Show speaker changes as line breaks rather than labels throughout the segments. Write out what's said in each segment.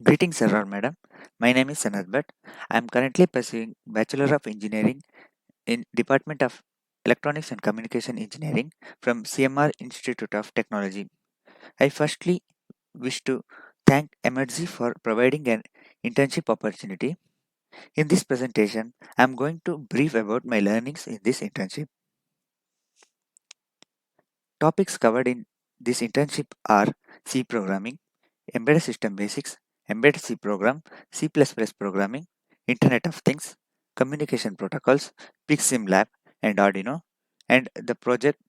Greetings, sir or madam. My name is Sanadbhat. I am currently pursuing Bachelor of Engineering in Department of Electronics and Communication Engineering from CMR Institute of Technology. I firstly wish to thank Emertxe for providing an internship opportunity. In this presentation, I am going to brief about my learnings in this internship. Topics covered in this internship are C programming, embedded system basics, embedded C program, C++ programming, Internet of Things, communication protocols, PixSim Lab, and Arduino, and the project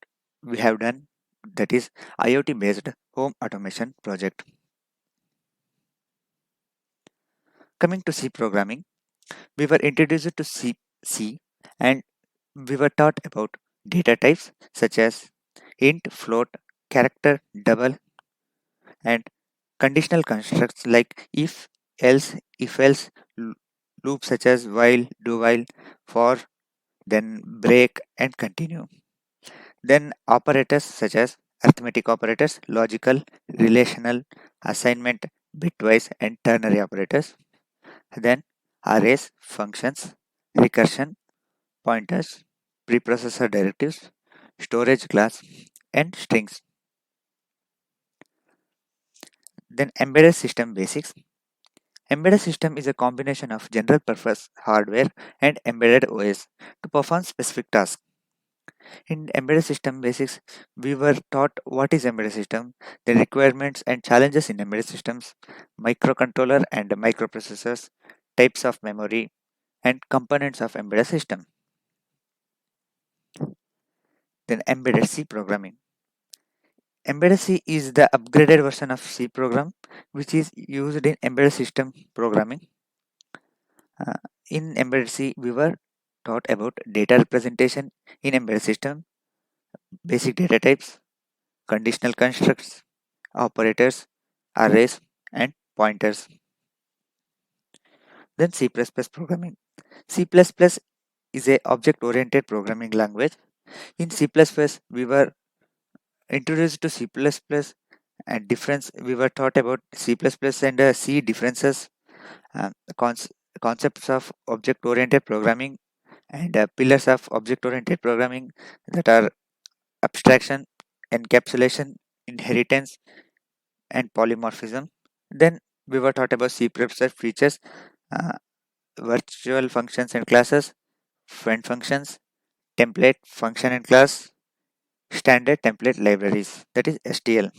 we have done, that is IoT based home automation project. Coming to C programming, we were introduced to C and we were taught about data types such as int, float, character, double, and conditional constructs like if else, loops such as while, do while, for, then break and continue. Then operators such as arithmetic operators, logical, relational, assignment, bitwise, and ternary operators. Then arrays, functions, recursion, pointers, preprocessor directives, storage class, and strings. Then embedded system basics. Embedded system is a combination of general purpose hardware and embedded OS to perform specific tasks. In embedded system basics, we were taught what is embedded system, the requirements and challenges in embedded systems, microcontroller and microprocessors, types of memory, and components of embedded system. Then embedded C programming. Embedded C is the upgraded version of C program which is used in embedded system programming. Uh, in embedded C, we were taught about data representation in embedded system, basic data types, conditional constructs, operators, arrays, and pointers. Then C++ programming. C++ is a object-oriented programming language. In C++, we were introduced to C++ and difference. We were taught about C++ and C differences, uh, cons- concepts of object-oriented programming, and pillars of object-oriented programming that are abstraction, encapsulation, inheritance, and polymorphism. Then we were taught about C++ features, uh, virtual functions and classes, friend functions, template function and class, standard template libraries, that is STL.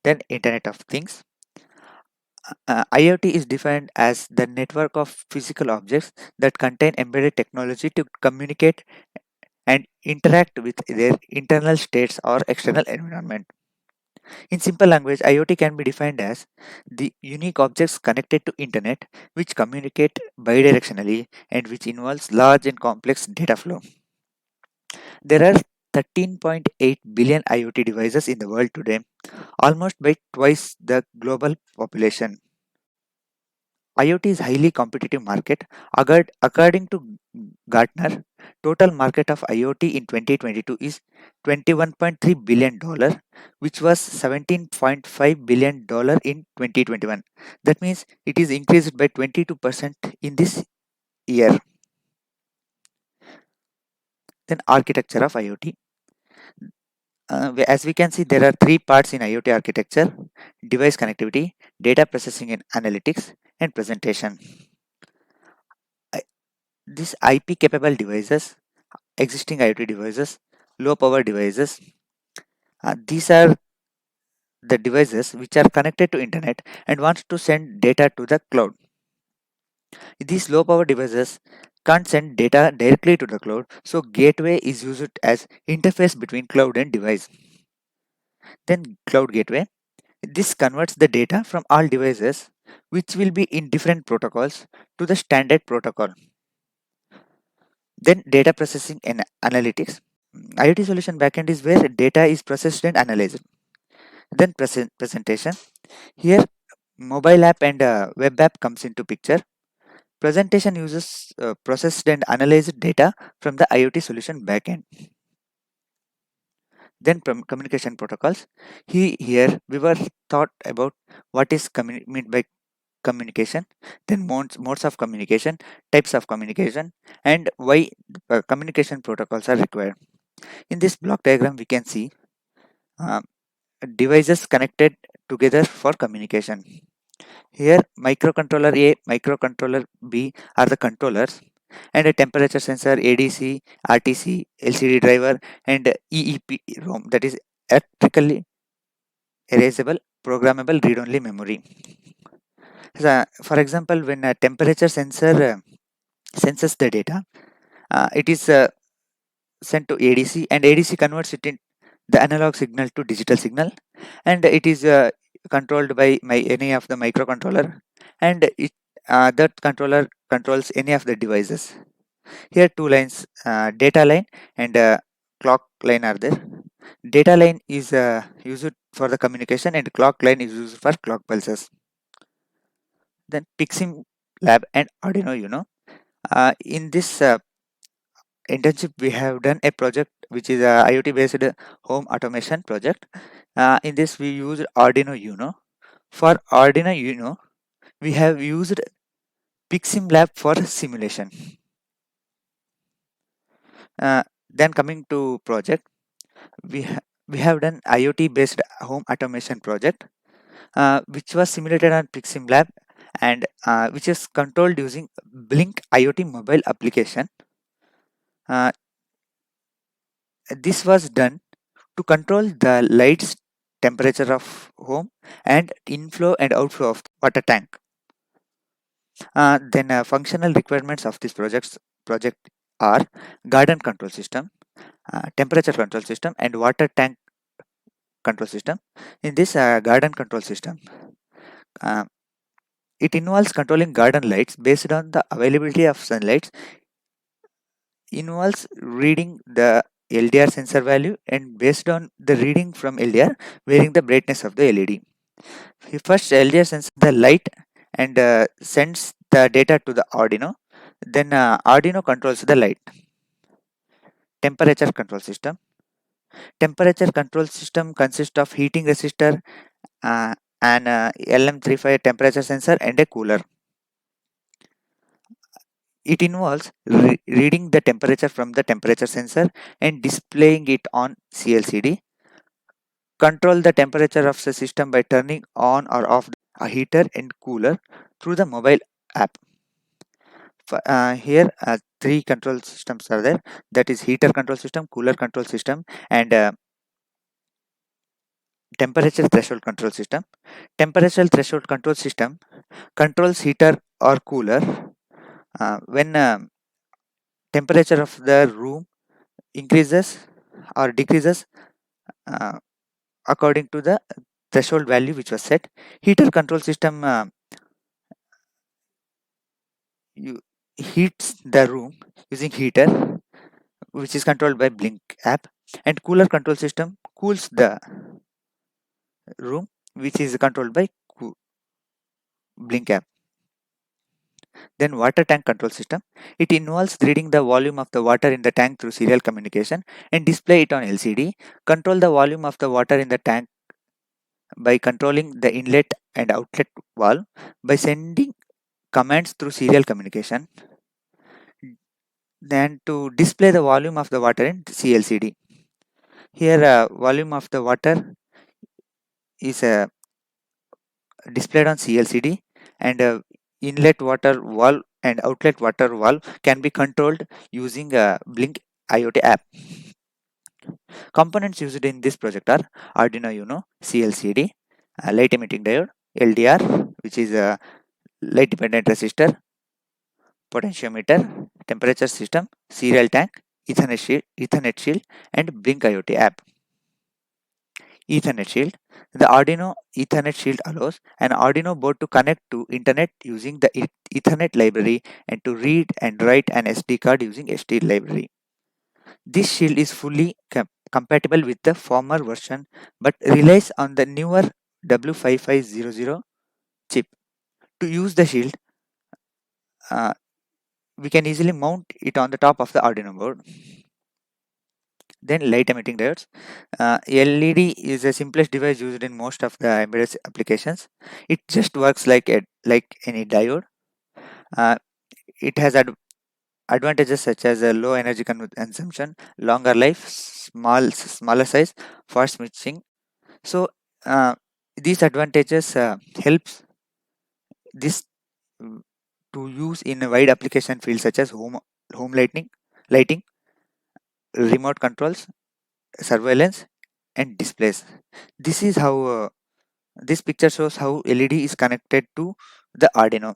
Then Internet of Things. IoT is defined as the network of physical objects that contain embedded technology to communicate and interact with their internal states or external environment. In simple language, IoT can be defined as the unique objects connected to internet which communicate bidirectionally and which involves large and complex data flow. There are 13.8 billion IoT devices in the world today, almost by twice the global population. IoT is highly competitive market. According to Gartner, total market of IoT in 2022 is $21.3 billion, which was $17.5 billion in 2021. That means it is increased by 22% in this year. Then architecture of IoT. As we can see, there are three parts in IoT architecture: device connectivity, data processing and analytics, and presentation. I- These IP capable devices, existing IoT devices, low power devices, these are the devices which are connected to internet and wants to send data to the cloud. These low power devices can't send data directly to the cloud, so gateway is used as interface between cloud and device. Then cloud gateway. This converts the data from all devices, which will be in different protocols, to the standard protocol. Then data processing and analytics. IoT solution backend is where data is processed and analyzed. Then presentation. Here mobile app and web app comes into picture. Presentation uses processed and analyzed data from the IoT solution backend. Then communication protocols. Here we were thought about what is meant by communication, then modes of communication, types of communication, and why communication protocols are required. In this block diagram, we can see uh, devices connected together for communication. Here, microcontroller A, microcontroller B are the controllers, and a temperature sensor, ADC, RTC, LCD driver, and EEPROM, that is electrically erasable programmable read-only memory. For example, when a temperature sensor senses the data, it is sent to ADC, and ADC converts it in the analog signal to digital signal, and it is controlled by any of the microcontroller, and that controller controls any of the devices. Here two lines, data line and clock line are there. Data line is used for the communication, and clock line is used for clock pulses. Then Pixim Lab and Arduino Uno. In this internship, we have done a project which is a IoT based home automation project. In this, we used Arduino Uno. For Arduino Uno, we have used Pixim Lab for simulation. Then coming to project, we have done IoT based home automation project, which was simulated on Pixim Lab, and which is controlled using Blink IoT mobile application. Uh, this was done to control the lights temperature of home and inflow and outflow of water tank. Then functional requirements of this project are garden control system, temperature control system, and water tank control system. In this garden control system, uh, it involves controlling garden lights based on the availability of sunlight, involves reading the LDR sensor value, and based on the reading from LDR, varying the brightness of the LED. First, LDR senses the light and sends the data to the Arduino. Then Arduino controls the light. Temperature control system. Temperature control system consists of heating resistor, uh, an LM35 temperature sensor, and a cooler. It involves reading the temperature from the temperature sensor and displaying it on CLCD. Control the temperature of the system by turning on or off a heater and cooler through the mobile app. Here, three control systems are there. That is heater control system, cooler control system, and temperature threshold control system. Temperature threshold control system controls heater or cooler when temperature of the room increases or decreases uh, according to the threshold value which was set. Heater control system you heats the room using heater, which is controlled by Blink app, and cooler control system cools the room, which is controlled by Blink app. Then water tank control system. It involves reading the volume of the water in the tank through serial communication and display it on LCD. Control the volume of the water in the tank by controlling the inlet and outlet valve by sending commands through serial communication. Then to display the volume of the water in CLCD. Here, volume of the water is displayed on CLCD, and inlet water valve and outlet water valve can be controlled using a Blink IoT app. Components used in this project are Arduino Uno, CLCD, light emitting diode, LDR, which is a light dependent resistor, potentiometer, temperature system, serial tank, Ethernet shield, and Blink IoT app. Ethernet shield. The Arduino Ethernet shield allows an Arduino board to connect to internet using the Ethernet library and to read and write an SD card using SD library. This shield is fully compatible with the former version but relies on the newer W5500 chip. To use the shield, uh, we can easily mount it on the top of the Arduino board. Then light emitting diodes. LED is the simplest device used in most of the embedded applications. It just works like any diode. Uh, it has advantages such as a low energy consumption, longer life, smaller size, fast switching. So uh, these advantages helps this mm, to use in a wide application fields such as home lighting, remote controls, surveillance, and displays. This is how this picture shows how LED is connected to the Arduino.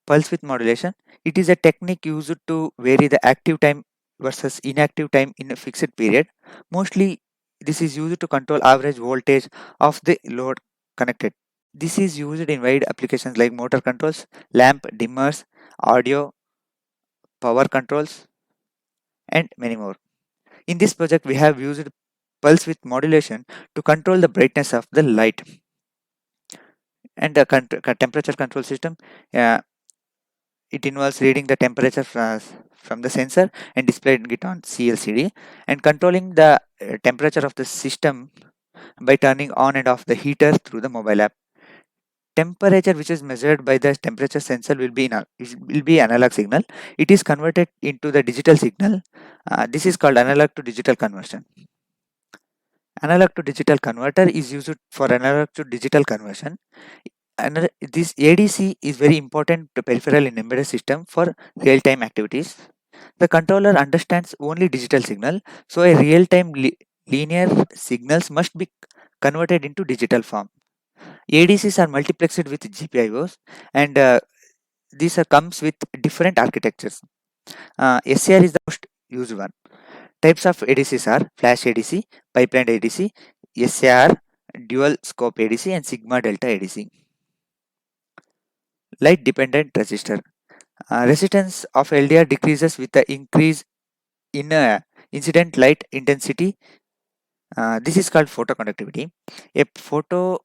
Pulse width modulation. It is a technique used to vary the active time versus inactive time in a fixed period. Mostly, this is used to control average voltage of the load connected. This is used in wide applications like motor controls, lamp dimmers, audio, power controls, and many more. In this project, we have used pulse width modulation to control the brightness of the light and the temperature control system. Uh, it involves reading the temperature from the sensor and displaying it on CLCD and controlling the temperature of the system by turning on and off the heater through the mobile app. Temperature which is measured by the temperature sensor will be analog signal. It is converted into the digital signal. This is called analog to digital conversion. Analog to digital converter is used for analog to digital conversion. This ADC is very important to peripheral in embedded system for real-time activities. The controller understands only digital signal, so a real-time linear signals must be converted into digital form. ADCs are multiplexed with GPIOs, and these comes with different architectures. SCR is the most used one. Types of ADCs are flash ADC, pipeline ADC, SAR, dual scope ADC, and sigma delta ADC. Light dependent resistor. Resistance of LDR decreases with the increase in incident light intensity. This is called photoconductivity. A photo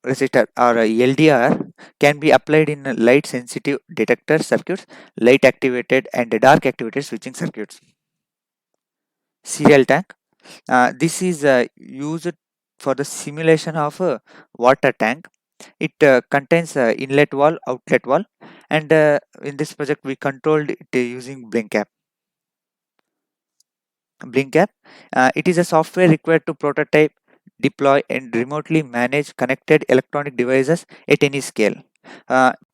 resistor or a LDR can be applied in light sensitive detector circuits, light activated and dark activated switching circuits. Serial tank. This is used for the simulation of a water tank. It contains inlet wall, outlet wall, and in this project we controlled it using Blink app. Blink app. It is a software required to prototype, deploy, and remotely manage connected electronic devices at any scale.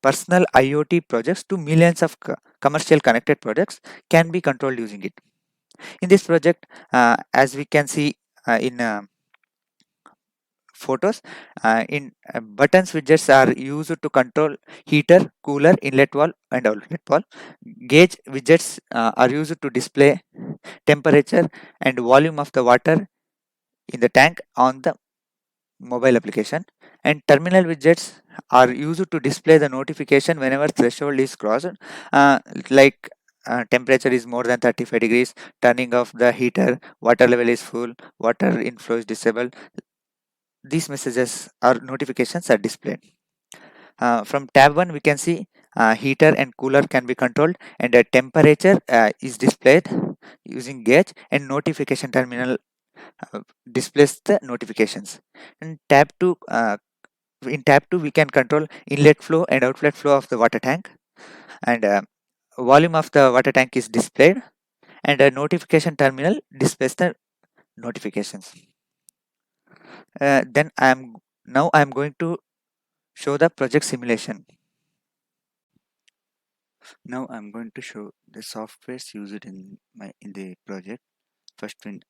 Personal IoT projects to millions of commercial connected products can be controlled using it. In this project, as we can see in photos, in buttons widgets are used to control heater, cooler, inlet wall, and outlet wall. Gauge widgets are used to display temperature and volume of the water in the tank on the mobile application, and terminal widgets are used to display the notification whenever threshold is crossed, uh, like temperature is more than 35 degrees, turning off the heater, water level is full, water inflow is disabled. These messages or notifications are displayed. From tab 1 we can see heater and cooler can be controlled, and the temperature is displayed using gauge, and notification terminal uh, displays the notifications. And in tab 2 we can control inlet flow and outlet flow of the water tank, and volume of the water tank is displayed, and a notification terminal displays the notifications. Then I am going to show the project simulation. Now I'm going to show the softwares used in the project. First one,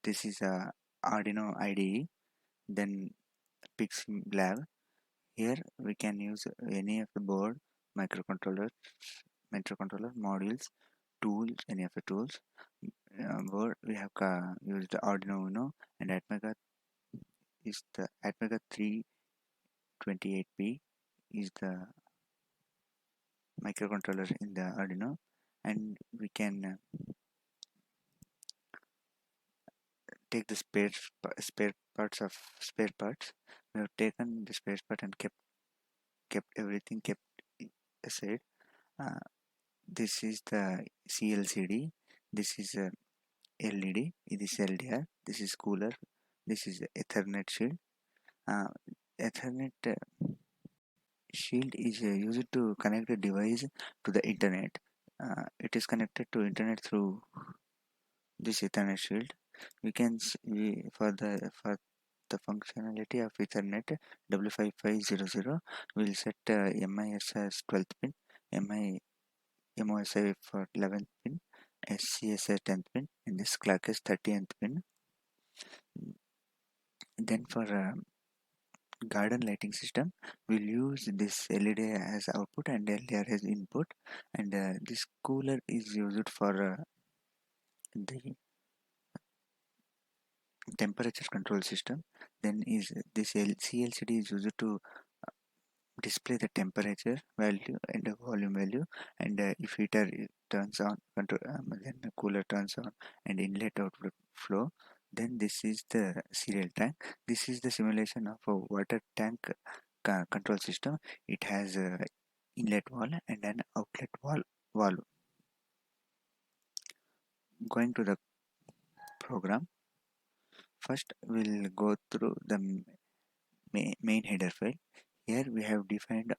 this is a Arduino IDE, then Lab. Here we can use any of the board, microcontroller, microcontroller modules, tools, any of the tools. Board we have used Arduino Uno, and Atmega is the Atmega 328P is the microcontroller in the Arduino, and we can take the spare parts. We have taken the spare part and kept everything kept aside. Uh, this is the CLCD. This is LED, this is LDR, this is cooler, this is Ethernet shield. Uh, Ethernet shield is used to connect the device to the internet. It is connected to internet through this Ethernet shield. For the functionality of Ethernet W5500, we'll set MIS as 12th pin, MI MOSI for 11th pin, SCS as 10th pin, and this clock is 30th pin. Then for garden lighting system, we'll use this LED as output and LDR as input, and this cooler is used for the temperature control system. Then is this CLCD is used to display the temperature value and the volume value, and if heater turns on, control, then the cooler turns on and inlet outlet flow. Then this is the serial tank. This is the simulation of a water tank control system. It has a inlet valve and an outlet valve. Going to the program, first we'll go through the main header file. Here we have defined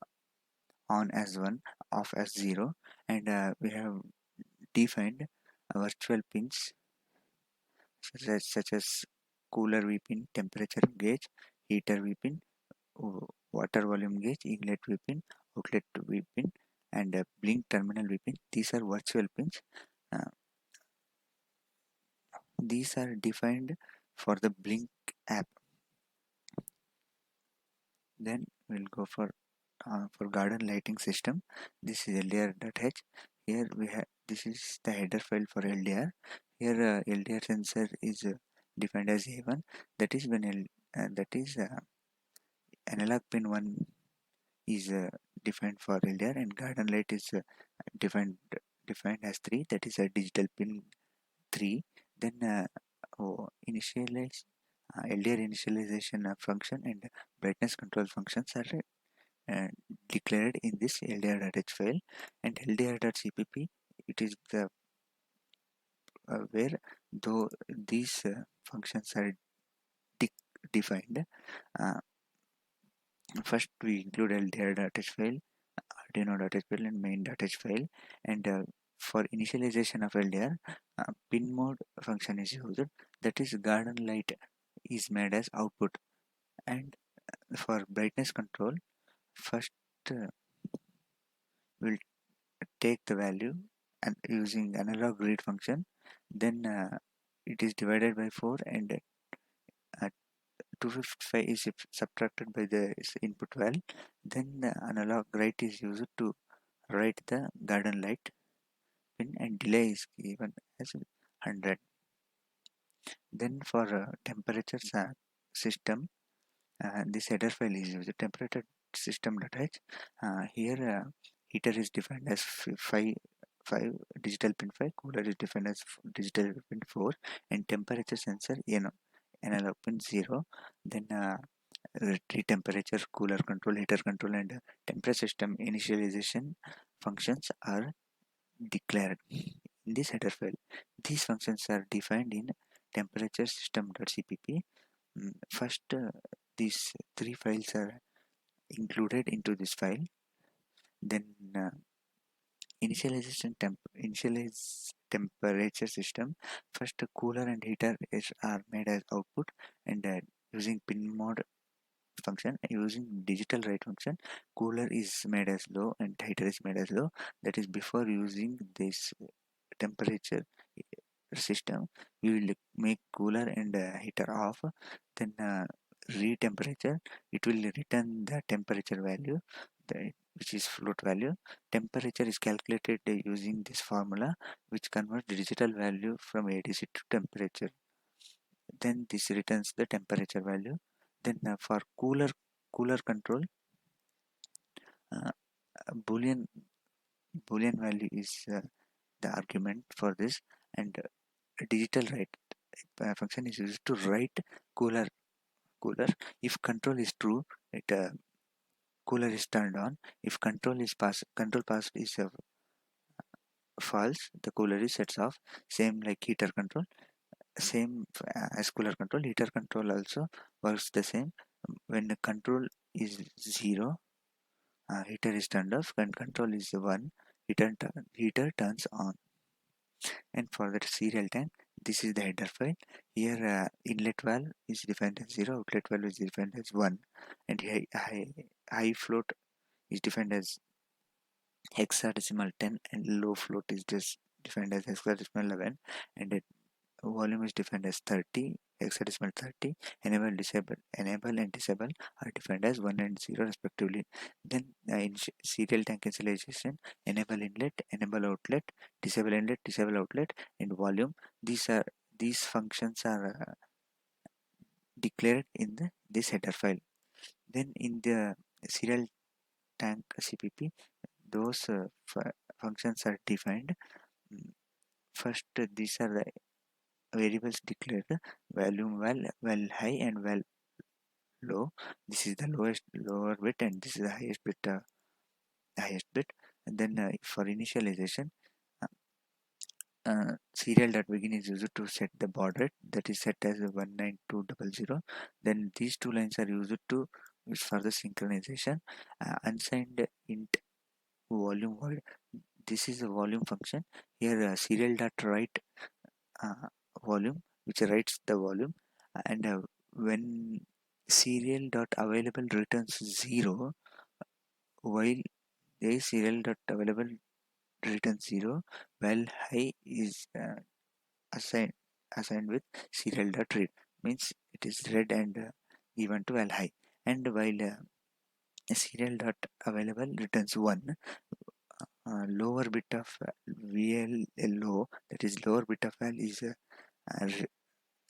on as 1, off as 0, and we have defined virtual pins such as cooler V pin, temperature gauge, heater V pin, water volume gauge, inlet V pin, outlet V pin, and blink terminal V pin. These are virtual pins. Uh, these are defined for the blink app. Then we'll go for garden lighting system. This is LDR.h. Here we have, this is the header file for LDR. Here LDR sensor is defined as A1. That is when analog pin 1 is defined for LDR, and garden light is defined defined as 3. That is a digital pin 3. Then initialize LDR initialization function and brightness control functions are uh, declared in this LDR.h file, and LDR.cpp, it is the where though these functions are defined. uh, First we include LDR.h file, Arduino.h file, and main.h file, and for initialization of LDR, pin mode function is used. That is garden light is made as output, and for brightness control, first uh, we'll take the value and using analog read function. Then it is divided by 4, and 255 is subtracted by the input value. Then the analog write is used to write the garden light pin, and delay is given as 100. Then for temperature system, this header file is used, temperature system.h. Here heater is defined as 5 digital pin 5, cooler is defined as digital pin 4, and temperature sensor analog pin 0. Then temperature, cooler control, heater control, and temperature system initialization functions are declared in this header file. These functions are defined in temperature system.cpp. First, these three files are included into this file. Then initialize temperature system. First, cooler and heater are made as output, and using pin mode function, using digital write function, cooler is made as low and heater is made as low. That is before using this temperature system, we will make cooler and heater off. Then read temperature, it will return the temperature value, which is float value. Temperature is calculated using this formula, which converts the digital value from ADC to temperature. Then this returns the temperature value. Then for cooler control, uh, boolean boolean value is the argument for this, and digital write function is used to write cooler. If control is true, it cooler is turned on. If control passed is false, the cooler is sets off. Same like heater control. same as cooler control. Heater control also works the same. When the control is 0, heater is turned off. When control is 1, heater turns on. And for that serial tank, this is the header file. Here inlet valve is defined as 0, outlet valve is defined as 1, and high float is defined as hexadecimal 10, and low float is just defined as hexadecimal 11, and it volume is defined as 30, hexadecimal 30. Enable and disable are defined as 1 and 0 respectively. Then in serial tank initialization, enable inlet, enable outlet, disable inlet, disable outlet, and volume. These functions are declared in this header file. Then in the serial tank CPP, those functions are defined. First, these are the variables declared: volume well high, and well low. This is the lower bit, and this is the highest bit. And then for initialization, serial dot begin is used to set the baud rate, that is set as 19200. Then these two lines are used to for the synchronization. Unsigned int volume void, this is a volume function. Here serial dot write uh, volume, which writes the volume, and when serial dot available returns 0, while a serial dot available returns 0, while high is assigned with serial dot read, means it is read and given to val high. And while serial dot available returns 1, lower bit of VL that is lower bit of val is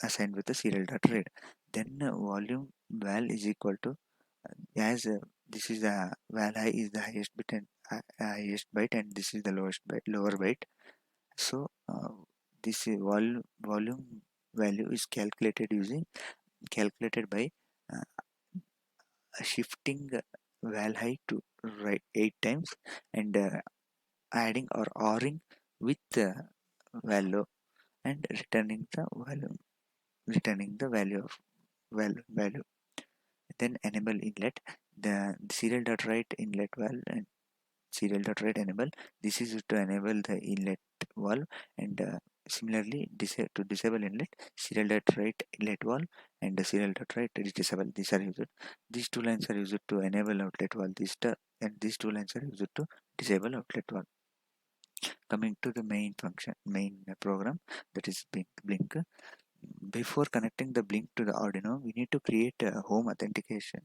assigned with the serial dot read. Then volume val is equal to, as this is the val high is the highest bit and highest byte, and this is the lowest byte, lower byte. So this volume value is calculated by uh, shifting val high to right 8 times, and adding or ORing with value, and returning the value of value. Then enable inlet, the serial dot write inlet valve and serial dot write enable. This is to enable the inlet valve, and similarly to disable inlet, serial dot write inlet valve and the serial dot write is disable. These are used. These two lines are used to enable outlet valve. And these two lines are used to disable outlet valve. Coming to the main program, that is blink. Before connecting the blink to the Arduino, we need to create a home automation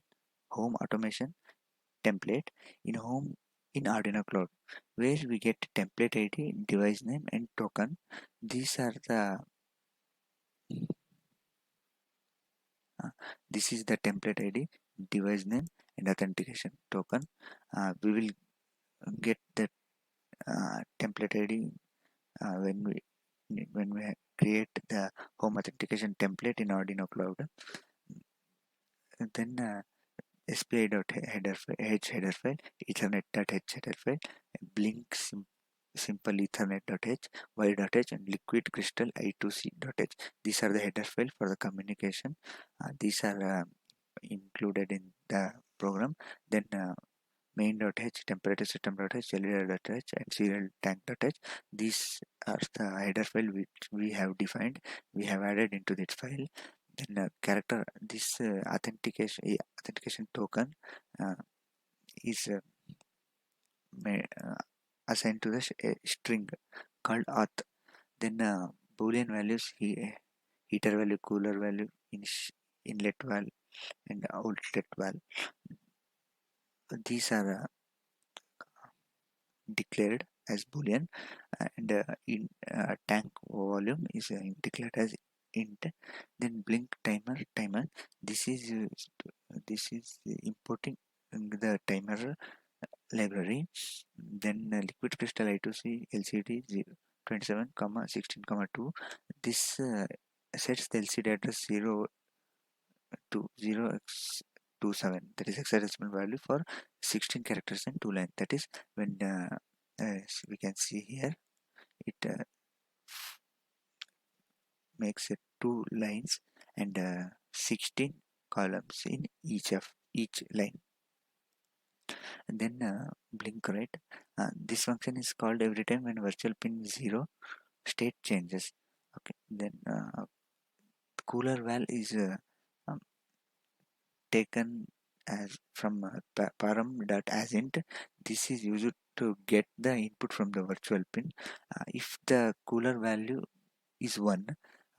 template in Arduino Cloud, where we get template ID, device name, and token. These are the this is the template ID, device name, and authentication token. We will get the template ID when we create the home authentication template in Arduino Cloud. Then SPI.h header file, Ethernet.h header file, blink simple Ethernet.h, wire.h, and liquid crystal I2C.h. These are the header file for the communication. These are included in the program. Then main.h, temperature system.h, cellular.h, and serial tank.h. These are the header file which we have defined. We have added into that file. Then character, this authentication token uh, is assigned to the string called auth. Then boolean values, heater value, cooler value, inlet valve, and outlet valve. These are declared as boolean, and in tank volume is declared as int. Then blink timer, this is importing the timer library. Then liquid crystal I2C LCD 27, 16, 2. This sets the LCD address 0 to 0x27, that is hexadecimal value for 16 characters and 2 lines. That is when we can see here, it makes it 2 lines and 16 columns in each line. And then blink, right? This function is called every time when virtual pin 0 state changes. Okay, then cooler val is um, taken as from param.asint. This is used to get the input from the virtual pin. If the cooler value is 1,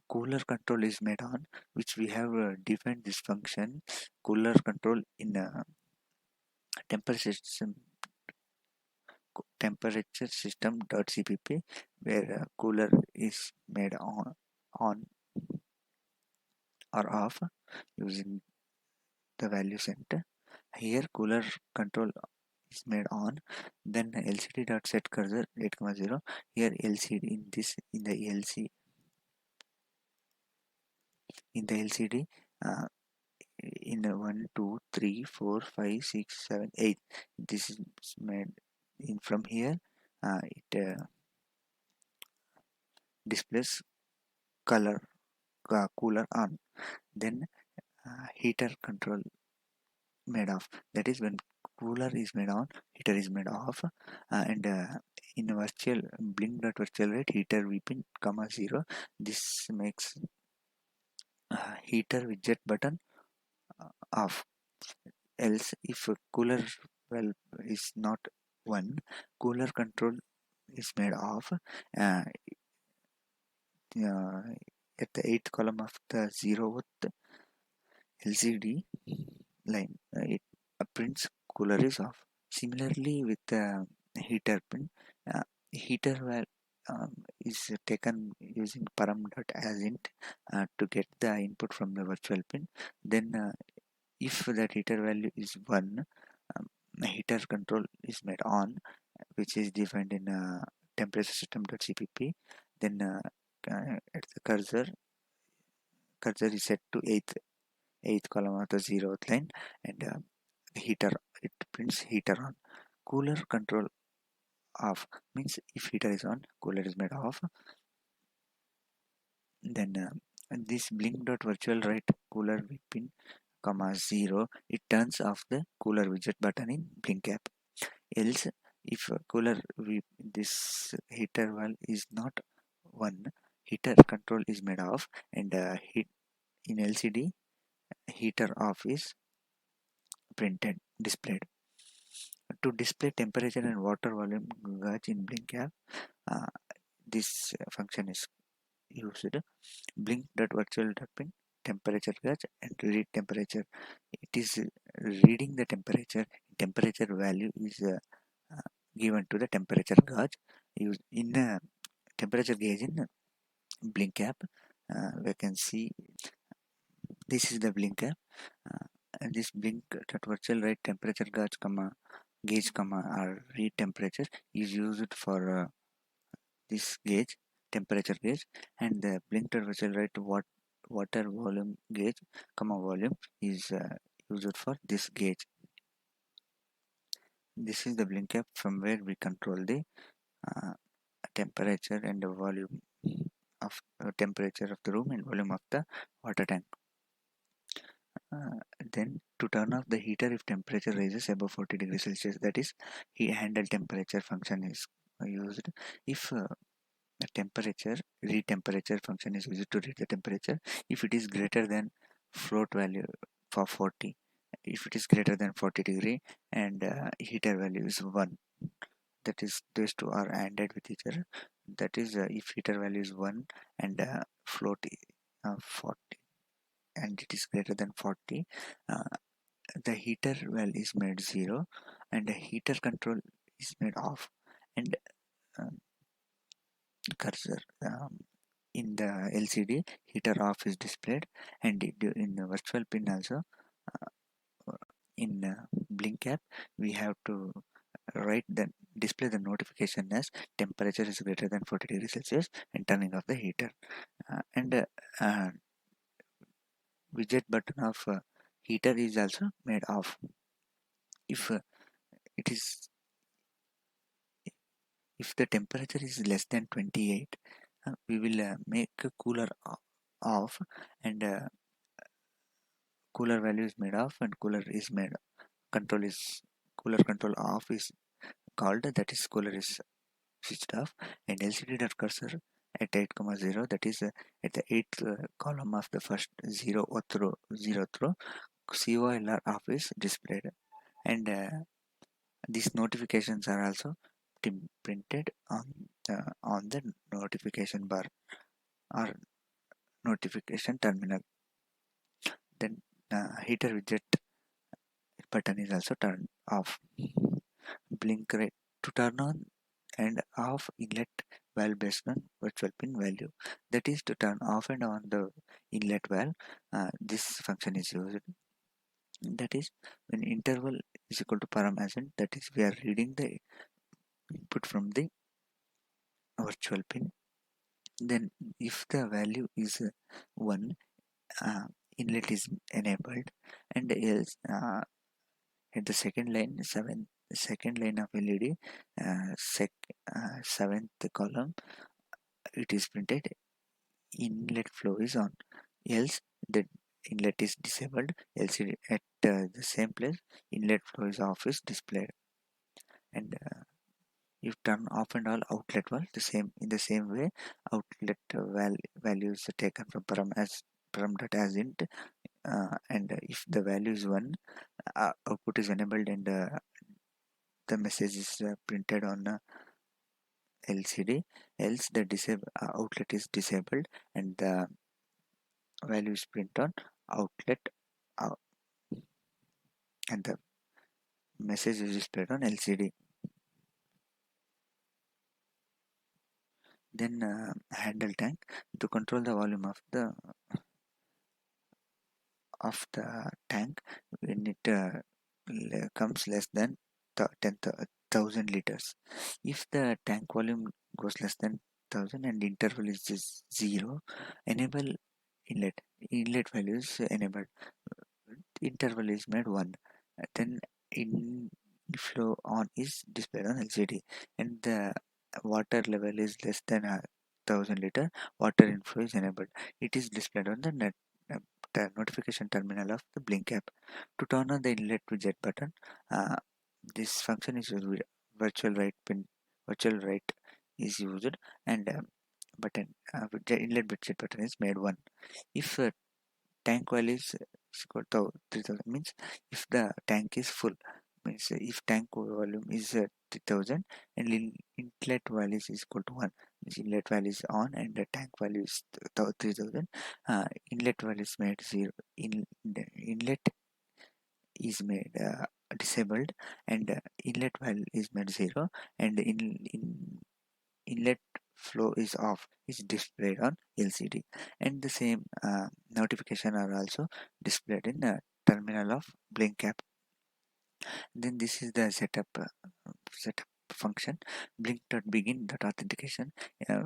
cooler control is made on, which we have defined this function cooler control in temperature system temperature system.cpp, where cooler is made on or off using the value center. Here cooler control is made on, then lcd.set cursor 8,0. Here lcd in the lcd uh, in 1 2 3 4 5 6 7 8, this is made in from here. It displays color cooler on, then heater control made off, that is when cooler is made on, heater is made off. And in virtual blink.virtual rate heater vpin comma 0, this makes heater widget button off. Else if cooler well is not 1, cooler control is made off. At the 8th column of the 0th LCD line, it prints cooler is off. Similarly, with the heater pin, heater is taken using param.asint to get the input from the virtual pin. Then, if that heater value is 1, heater control is made on, which is defined in temperature system.cpp. Then, at the cursor is set to 8th column of the 0th line, and heater, it prints heater on. Cooler control off means if heater is on, cooler is made off. Then this blink.virtual right cooler pin comma 0, it turns off the cooler widget button in blink app. Else if cooler this heater valve is not 1, heater control is made off, and heat in lcd heater off is printed displayed. To display temperature and water volume gauge in blink app, uh, this function is used. Blink.virtual.pin temperature gauge and read temperature. It is reading the temperature value is given to the temperature gauge used in temperature gauge in blink app. We can see this is the blink app, and this blink.virtual right temperature gauge comma or read temperature is used for this gauge temperature gauge, and the blink.virtual right water volume gauge comma volume is used for this gauge. This is the blink app from where we control the uh, temperature and the volume of temperature of the room and volume of the water tank. Then to turn off the heater if temperature rises above 40 degrees Celsius, that is he handle temperature function is used. If the temperature read temperature function is used to read the temperature if it is greater than float value for 40, if it is greater than 40 degree and heater value is 1, that is those two are ANDed with each other, that is if heater value is 1 and float 40 and it is greater than 40, uh, the heater well is made 0 and the heater control is made off, and um, cursor in the LCD heater off is displayed, and in the virtual pin also in blink app we have to write the display the notification as temperature is greater than 40 degrees Celsius and turning off the heater, and widget button of heater is also made off. If it is if the temperature is less than 28, we will make a cooler off, and cooler value is made off, and cooler is made control is cooler control off is called, that is cooler is switched off. And LCD dot cursor at 8 comma 0, that is at the 8th column of the first zero throw COLR off is displayed. And these notifications are also printed on the notification bar or notification terminal. Then heater widget button is also turned off. Blink rate to turn on and off inlet valve based on virtual pin value. That is to turn off and on the inlet valve. This function is used. That is when interval is equal to param agent. That is we are reading the input from the virtual pin. Then if the value is 1, uh, inlet is enabled, and else at the second line of LED, seventh column, it is printed inlet flow is on, else the inlet is disabled. LCD at the same place inlet flow is off is displayed. And you turn off and all outlet valve the same in the same way. Outlet values are taken from param dot as int, and if the value is 1, output is enabled, and the message is printed on LCD. Else the outlet is disabled, and the value is printed on outlet, uh, and the message is displayed on LCD. Then handle tank to control the volume of the tank when it comes less than 10,000 liters. If the tank volume goes less than 1000 and interval is just 0, enable inlet. Inlet value is enabled. Interval is made 1. Then inflow on is displayed on LCD, and the water level is less than 1000 liter. Water inflow is enabled. It is displayed on the uh, notification terminal of the blink app. To turn on the inlet widget button, uh, this function is used with virtual write pin. Virtual write is used, and button inlet widget button is made 1. If tank value is equal to 3000, means if the tank is full, means if tank volume is 3000 and inlet value is equal to 1, means inlet value is on and the tank value is 3000, inlet value is made 0, the inlet is made disabled, and inlet value is made 0, and inlet flow is off is displayed on LCD, and the same notification are also displayed in the terminal of blink app. Then this is the setup function. Blink dot begin dot authentication. uh,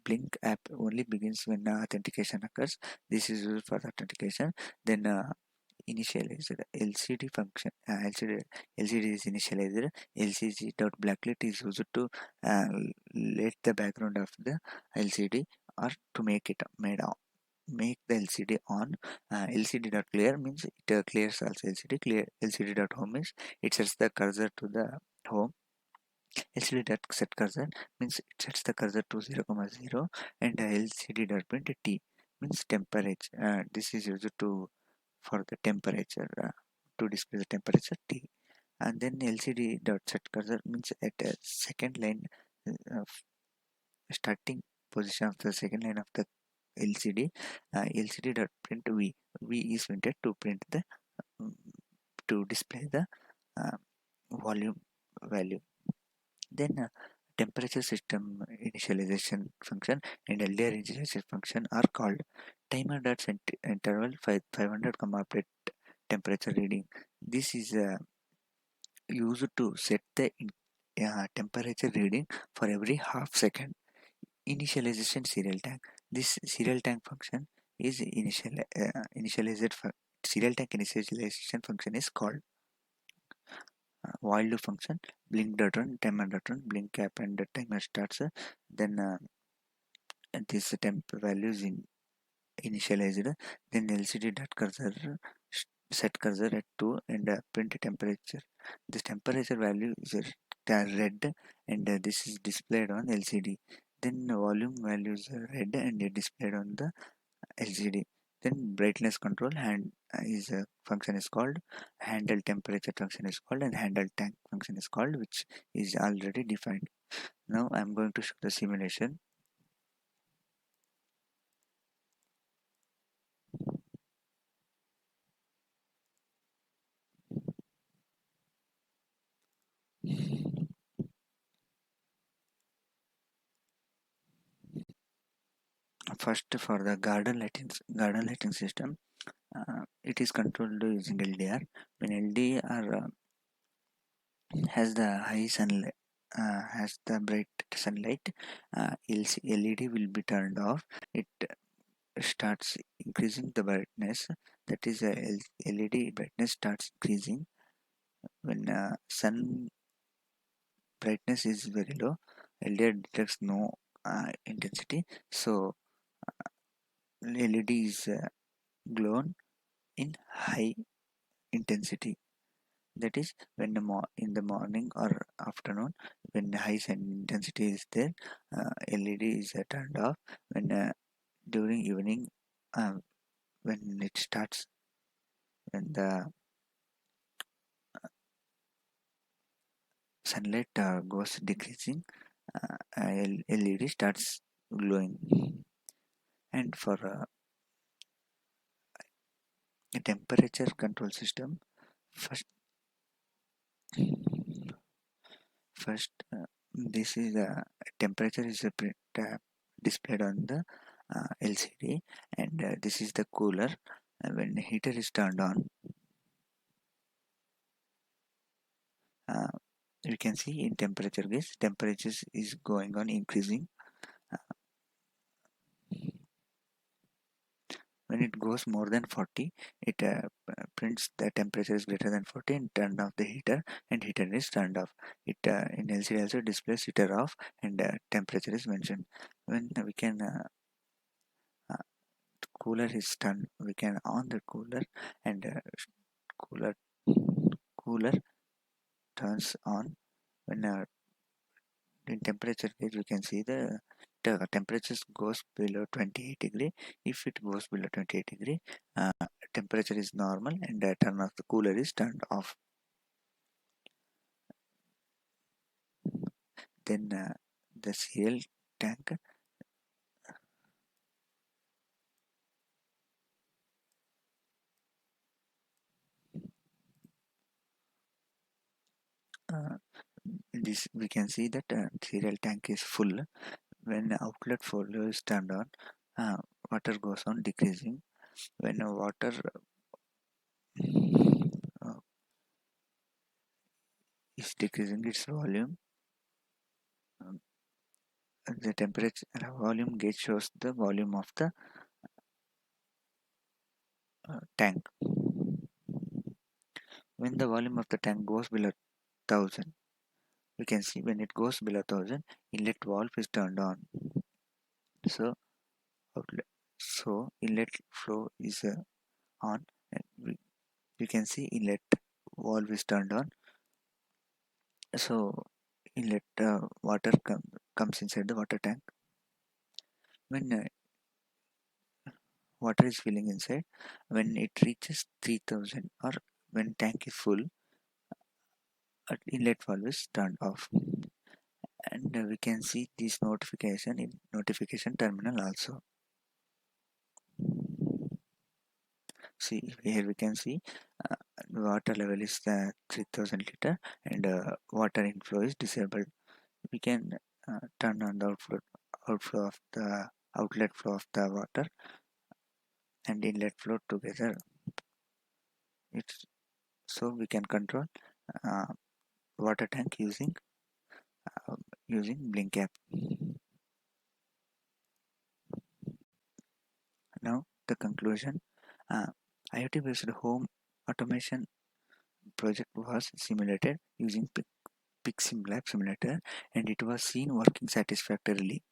Blink app only begins when authentication occurs. This is used for the authentication. Then initialized LCD function. LCD is initialized. LCD dot blacklight is used to uh, let the background of the LCD, or to make it made on. Make the LCD on. LCD dot clear means it clears also LCD. Clear LCD dot home means it sets the cursor to the home. LCD dot set cursor means it sets the cursor to 0, 0, and LCD dot print T means temperature. This is used to for the temperature, to display the temperature T. And then LCD dot set cursor means at a second line, of starting position of the second line of the LCD. LCD dot print V is printed to print the um, to display the uh, volume value. Then temperature system initialization function and LDR initialization function are called. Timer dot interval 500 comma update temperature reading. This is used to set the temperature reading for every half second. Initialization serial tank. This serial tank function is initialized. Serial tank initialization function is called while loop function. Blink dot run, timer dot run, blink cap, and the timer starts. Then this temp values in initialized. Then LCD dot cursor set cursor at 2 and print temperature. This temperature value is red, and this is displayed on LCD. Then volume value is red and displayed on the LCD. Then brightness control hand is a function is called, handle temperature function is called, and handle tank function is called, which is already defined. Now I'm going to show the simulation. First, for the garden lighting system, it is controlled using LDR. When LDR has the high sunlight, has the bright sunlight, LED will be turned off. It starts increasing the brightness. That is, LED brightness starts increasing when sun brightness is very low. LDR detects no intensity, so LED is glown in high intensity. That is, when in the morning or afternoon, when the high sun intensity is there, LED is turned off. When during evening, uh, when it starts, when the sunlight goes decreasing, LED starts glowing. And for a temperature control system, first, first this is temperature is displayed on the LCD, and this is the cooler. When the heater is turned on, uh, you can see in temperature gauge, temperatures is going on increasing. When it goes more than 40, it prints the temperature is greater than 40 and turn off the heater, and heater is turned off. It in LCD also displays heater off, and temperature is mentioned. When we can uh, cooler is turned, we can on the cooler, and cooler cooler turns on. When in temperature gauge we can see the temperatures goes below 28 degree. If it goes below 28 degree, temperature is normal, and turn off the cooler is turned off. Then the serial tank, uh, this we can see that serial tank is full. When outlet flow is turned on, uh, water goes on decreasing. When water uh, is decreasing its volume, um, the temperature volume gauge shows the volume of the tank. When the volume of the tank goes below 1000, we can see when it goes below 1000, inlet valve is turned on. So outlet, so inlet flow is on, and we can see inlet valve is turned on. So inlet water comes inside the water tank. When water is filling inside, when it reaches 3000 or when tank is full, inlet valve is turned off, and we can see this notification in notification terminal also. See here we can see uh, water level is 3000 liter, and water inflow is disabled. We can turn on the outflow of the outlet flow of the water and inlet flow together. It's so we can control uh, water tank uh, using blink app. Now the conclusion: IoT based home automation project was simulated using PixSimLab simulator, and it was seen working satisfactorily.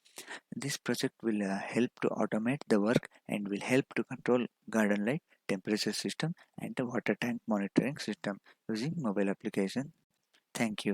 This project will help to automate the work and will help to control garden light, temperature system, and the water tank monitoring system using mobile application. Thank you.